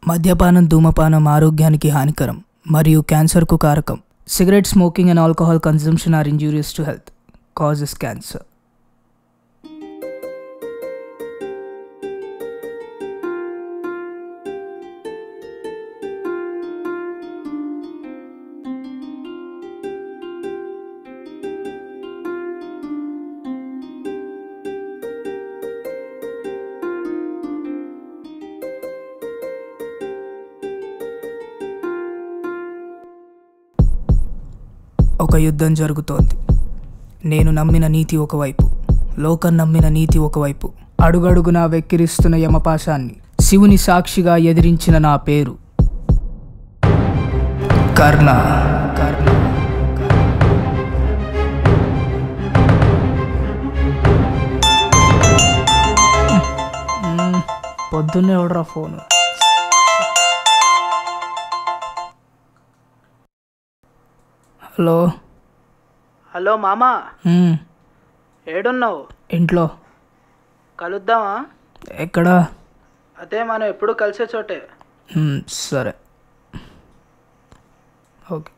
మద్యపానం, ధూమపానం ఆరోగ్యానికి హానికరం మరియు క్యాన్సర్కు కారకం. Cigarette smoking and alcohol consumption are injurious to health, causes cancer. ఒక యుద్ధం జరుగుతోంది. నేను నమ్మిన నీతి ఒకవైపు, లోకం నమ్మిన నీతి ఒకవైపు. అడుగడుగునా వెక్కిరిస్తున్న యమపాశాన్ని శివుని సాక్షిగా ఎదిరించిన నా పేరు కర్ణ. పొద్దున్నే ఎవడరా ఫోన్? హలో హలో మామా, ఏడున్నావు? ఇంట్లో. కలుద్దామా? ఎక్కడా? అదే మనం ఎప్పుడు కలిసే చోటే. సరే, ఓకే.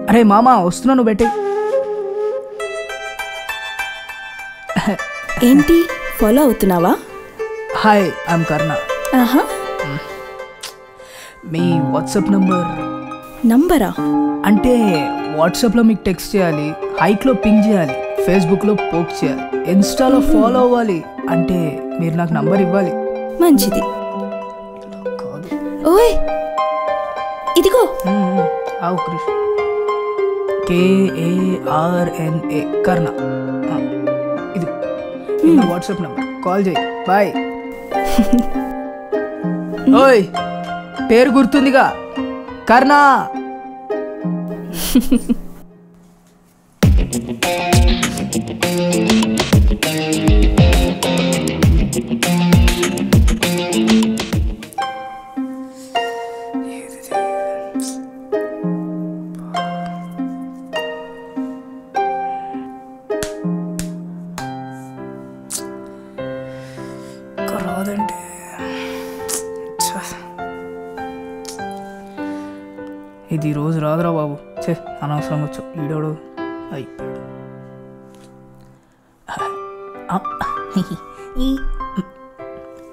అరే మామా, వస్తున్నాను, బెట్టి. ఏంటి ఫాలో అవుతున్నావా? Hi, I'm Karna. మీ వాట్సాప్ నంబరా? అంటే వాట్సాప్లో మీకు టెక్స్ట్ చేయాలి, హైక్లో పింగ్ చేయాలి, ఫేస్బుక్లో పోక్ చేయాలి, ఇన్స్టాలో ఫాలో అవ్వాలి. అంటే మీరు నాకు నంబర్ ఇవ్వాలి. మంచిది. ఓయ్ ఇదిగో. ఆవు కృష్ణ, KARNA కర్ణ. ఇది వాట్సాప్ నంబర్, కాల్ చేయి. బాయ్. ఓయ్, పేరు గుర్తుందిగా, కర్ణ. రాదంటే ఇది రోజు రాదురా బాబు. అనవసరం వచ్చు. ఈడోడు అయిపోయాడు.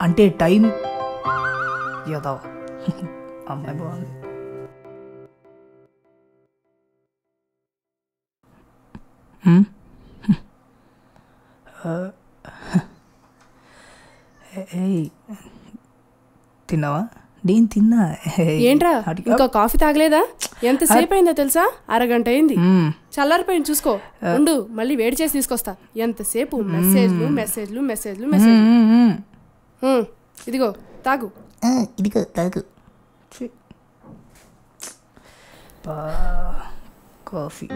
అంటే టైం యదవా. అమ్మాయి బాగుంది. తిన్నావా? నేను తిన్నా. ఏంట్రా ఇంకా కాఫీ తాగలేదా? ఎంతసేపు అయిందో తెలుసా? అరగంట అయింది. చల్లారిపోయింది, చూసుకో. ఉండు, మళ్ళీ వేడి చేసి తీసుకొస్తా. ఎంతసేపు మెసేజ్లు మెసేజ్లు మెసేజ్లు మెసేజ్లు. ఇదిగో తాగు. ఇదిగో తాగు. కాఫీ.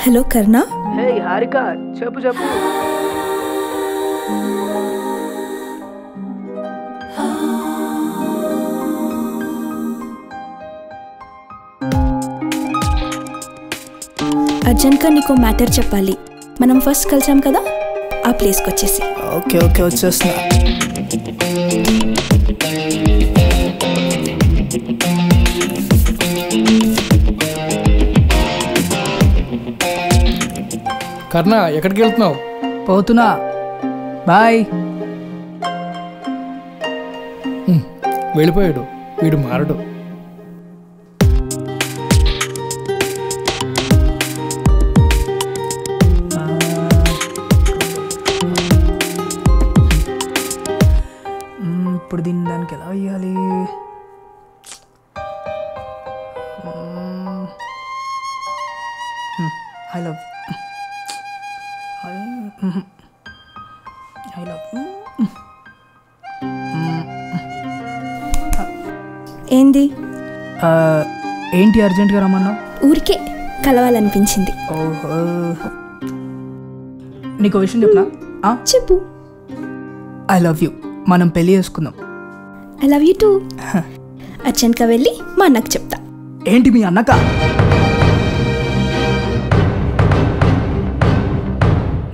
హలో కర్ణ. హే హారిక, చెప్పు చెప్పు. అర్జెంట్గా నీకు మ్యాటర్ చెప్పాలి. మనం ఫస్ట్ కలిసాం కదా, ఆ ప్లేస్కి వచ్చేసి. ఓకే ఓకే వచ్చేస్తున్నా. కర్ణ ఎక్కడికి వెళ్తున్నావు? పోతున్నా, బాయ్. వెళ్ళిపోయాడు, వీడు మారడు. ఇప్పుడు దీన్ని దానికి ఎలా వేయాలి? I love you. ఏంది? ఏంటి అర్జెంట్గా రమ్మన్నావు? ఊరికే కలవాలనిపించింది. ఓహో, నీకు విషయం చెప్పనా? చెప్పు. I love you. మనం పెళ్ళి చేసుకుందాం. I love you two. అర్జెంట్గా వెళ్ళి మా అన్నకు చెప్తా. ఏంటి మీ అన్నక?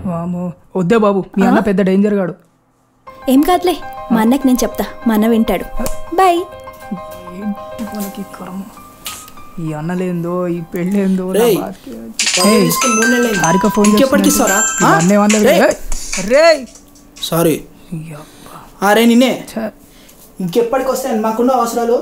వామో, వద్దే బాబు, మీ అన్న పెద్ద డేంజర్ గాడు. ఏం కాదులే, మా అన్నకి నేను చెప్తా, మా అన్న వింటాడు. బాయ్. ఏంటి మనకి కర్మ, ఈ అన్నలేందో ఈ పెళ్ళేందో. Harika phone sorry. అరే నిన్నే ఇంకెప్పటికి వస్తాయి మాకున్న అవసరాలు.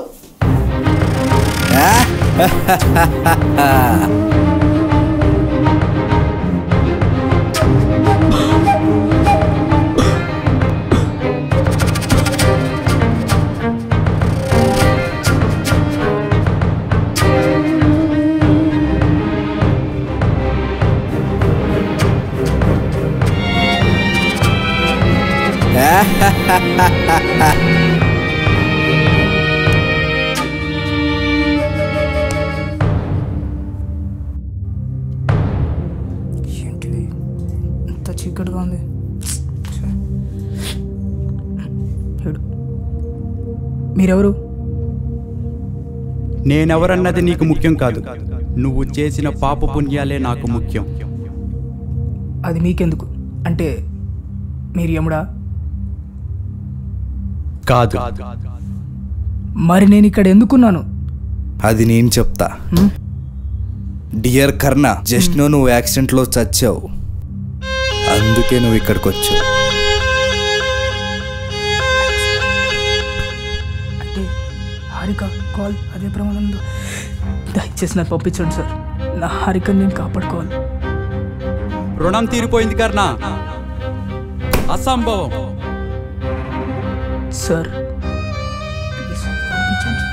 ఏంటిది ఇంత చీకటిగా ఉంది? మీరెవరు? నేనెవరన్నది నీకు ముఖ్యం కాదు, నువ్వు చేసిన పాప పుణ్యాలే నాకు ముఖ్యం. అది మీకెందుకు? అంటే మీరు యముడా? కాదు. మరి నేను ఇక్కడ ఎందుకున్నాను? అది నేను చెప్తా. డియర్ కర్ణ, జస్ట్ నువ్వు యాక్సిడెంట్లో చచ్చావు, అందుకే నువ్వు ఇక్కడికి వచ్చావు. అంటే హారిక కాల్ అదే ప్రమాదంలో. దయచేసి నాకు పంపించండి సార్, నా హారికని నేను కాపాడుకోవాలి. రుణం తీరిపోయింది కర్ణ, అసంభవం. సార్ ప్లీజ్ పంపించండి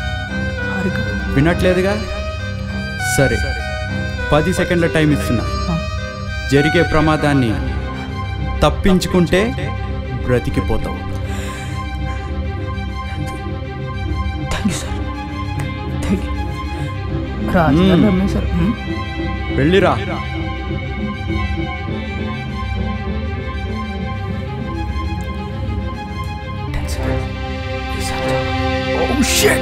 హారిక. వినట్లేదుగా? సరే, 10 సెకండ్ల టైం ఇస్తున్నా. జరిగే ప్రమాదాన్ని తప్పించుకుంటే బ్రతికిపోతావు. Thank you sir, thank you. Raju sir వెళ్ళిరా. Oh shit!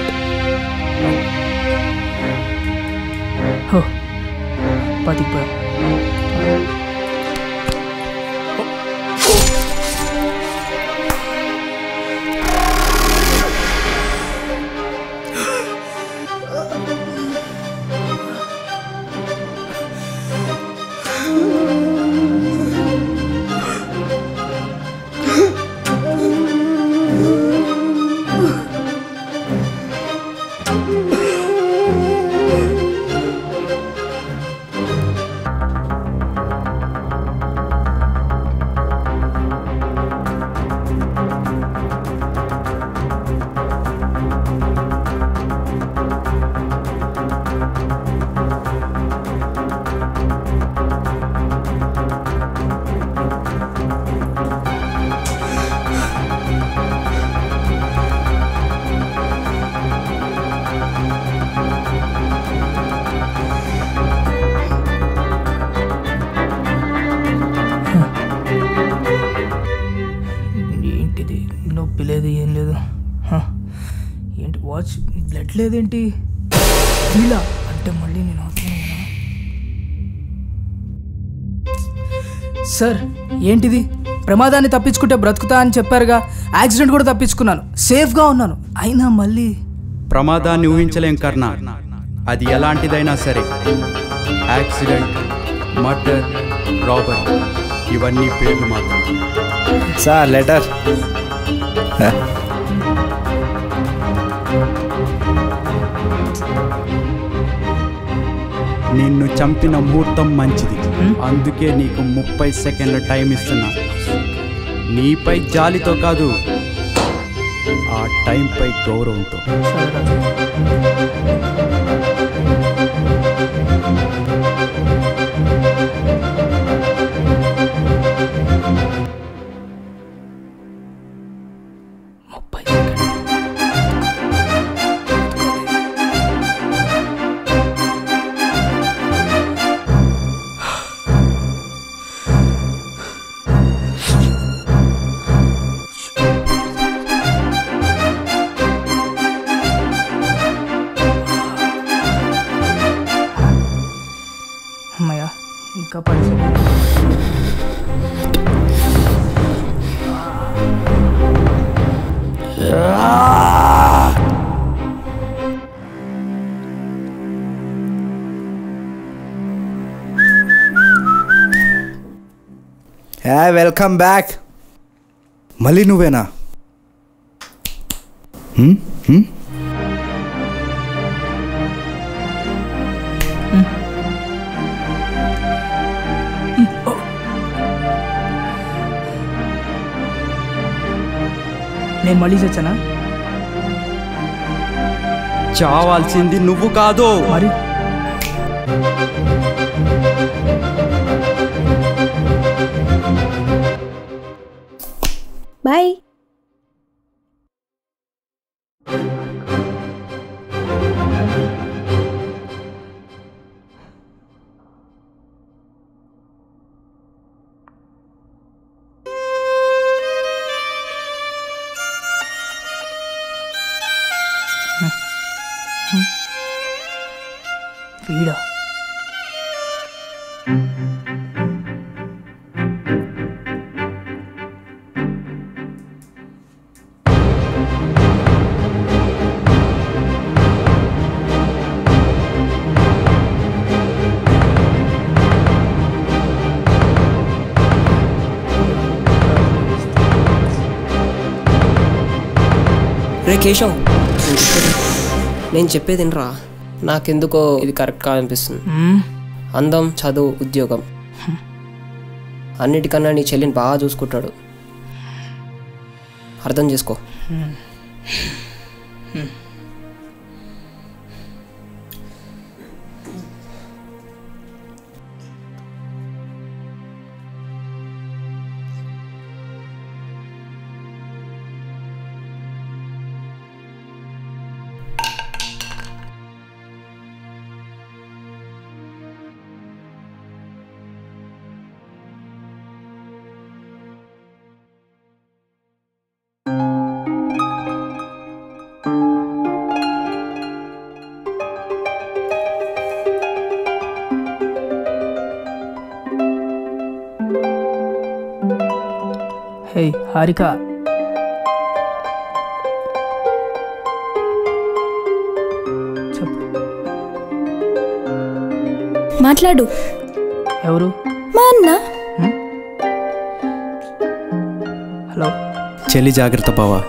Oh, batigbaya. ఏంటిది, నొప్పి లేదు ఏం లేదు. ఏంటి వాచ్ బ్లడ్ లేదేంటి? ఇలా అంటే మళ్ళీ నేను అవుతున్నాను. సార్ ఏంటిది? ప్రమాదాన్ని తప్పించుకుంటే బ్రతుకుతా అని చెప్పారుగా. యాక్సిడెంట్ కూడా తప్పించుకున్నాను, సేఫ్గా ఉన్నాను. అయినా మళ్ళీ ప్రమాదాన్ని ఊహించలేం కర్ణ. అది ఎలాంటిదైనా సరే, యాక్సిడెంట్, మర్డర్, రాబరీ, ఇవన్నీ పేర్లు మాత్రం. Sir letter. నిన్ను చంపిన ముహూర్తం మంచిది, అందుకే నీకు 30 సెకండ్ల టైం ఇస్తున్నా. నీపై జాలితో కాదు, ఆ టైంపై గౌరవంతో. అమ్మయ్యా, ఇంకా 10 సెకండ్లు. Welcome back. మళ్ళీ నువ్వేనా? నేను మళ్ళీ చచ్చానా? చావాల్సింది నువ్వు కాదు. మరి బాయ్. వీడా? రే కేశవ్, నేను చెప్పేది రా. నాకెందుకో ఇది కరెక్ట్ కాదనిపిస్తుంది. అందం, చదువు, ఉద్యోగం అన్నిటికన్నా నీ చెల్లిని బాగా చూసుకుంటాడు. అర్థం చేసుకో. హే హారిక, చెప్పు. మాట్లాడు. ఎవరు? మా అన్న. హలో. చెల్లి జాగ్రత్త బావా.